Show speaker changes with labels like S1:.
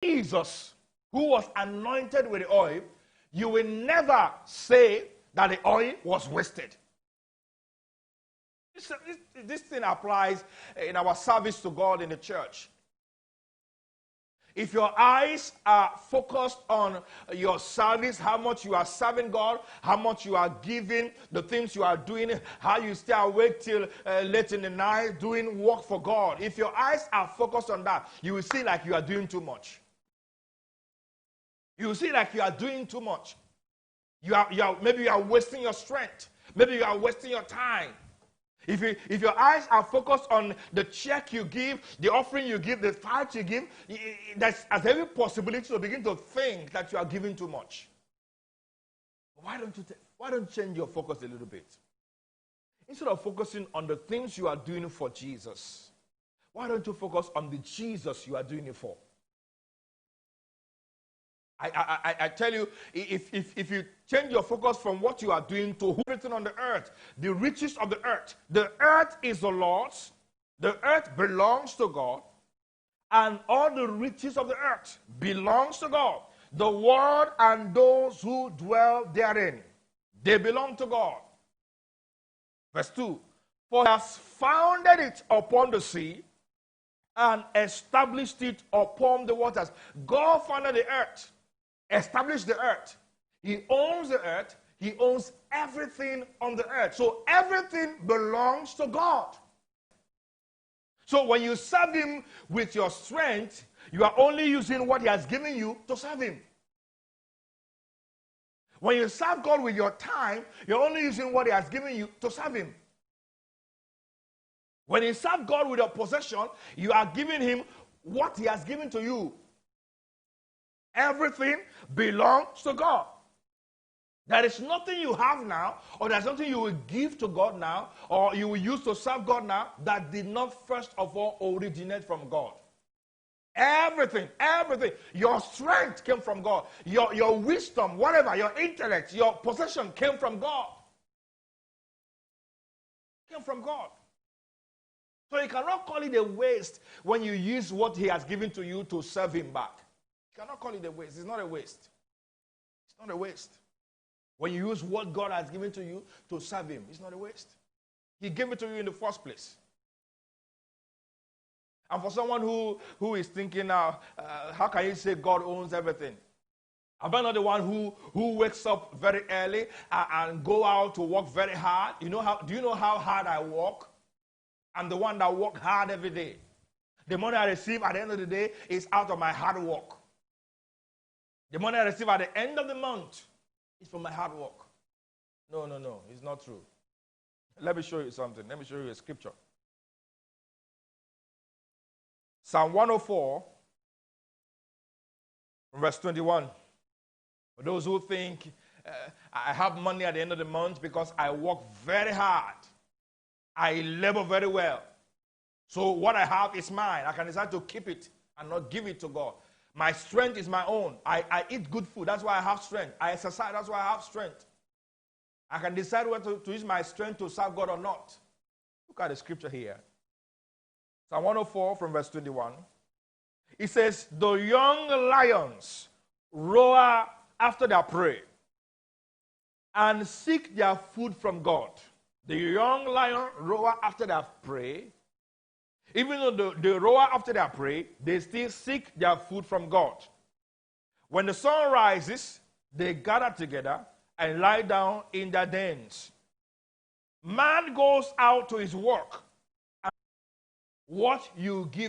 S1: Jesus, who was anointed with the oil, you will never say that the oil was wasted. This thing applies in our service to God in the church. If your eyes are focused on your service, how much you are serving God, how much you are giving, the things you are doing, how you stay awake till late in the night doing work for God. If your eyes are focused on that, you will see like you are doing too much. You will see like you are doing too much. Maybe you are wasting your strength. Maybe you are wasting your time. If your eyes are focused on the check you give, the offering you give, the tithe you give, there's every possibility to begin to think that you are giving too much. Why don't you change your focus a little bit? Instead of focusing on the things you are doing for Jesus, why don't you focus on the Jesus you are doing it for? I tell you, if you change your focus from what you are doing to who is written on the earth, the riches of the earth is the Lord's, the earth belongs to God, and all the riches of the earth belongs to God. The world and those who dwell therein, they belong to God. Verse 2, for he has founded it upon the sea and established it upon the waters. God founded the earth. Established the earth. He owns the earth. He owns everything on the earth. So everything belongs to God. So when you serve him with your strength, you are only using what he has given you to serve him. When you serve God with your time, you're only using what he has given you to serve him. When you serve God with your possession, you are giving him what he has given to you. Everything belongs to God. There is nothing you have now, or there's nothing you will give to God now, or you will use to serve God now, that did not first of all originate from God. Everything. Your strength came from God. Your wisdom, whatever, your intellect, your possession came from God. Came from God. So you cannot call it a waste when you use what he has given to you to serve him back. You cannot call it a waste. It's not a waste. It's not a waste. When you use what God has given to you to serve him, it's not a waste. He gave it to you in the first place. And for someone who is thinking now, how can you say God owns everything? Am I not the one who wakes up very early and go out to work very hard? Do you know how hard I work? I'm the one that works hard every day. The money I receive at the end of the day is out of my hard work. The money I receive at the end of the month is from my hard work. No, it's not true. Let me show you something. Let me show you a scripture. Psalm 104, verse 21. For those who think I have money at the end of the month because I work very hard. I labor very well. So what I have is mine. I can decide to keep it and not give it to God. My strength is my own. I eat good food. That's why I have strength. I exercise. That's why I have strength. I can decide whether to use my strength to serve God or not. Look at the scripture here. Psalm 104 from verse 21. It says, the young lions roar after their prey and seek their food from God. The young lion roar after their prey. Even though they roar after their prey, they still seek their food from God. When the sun rises, they gather together and lie down in their dens. Man goes out to his work, and what you give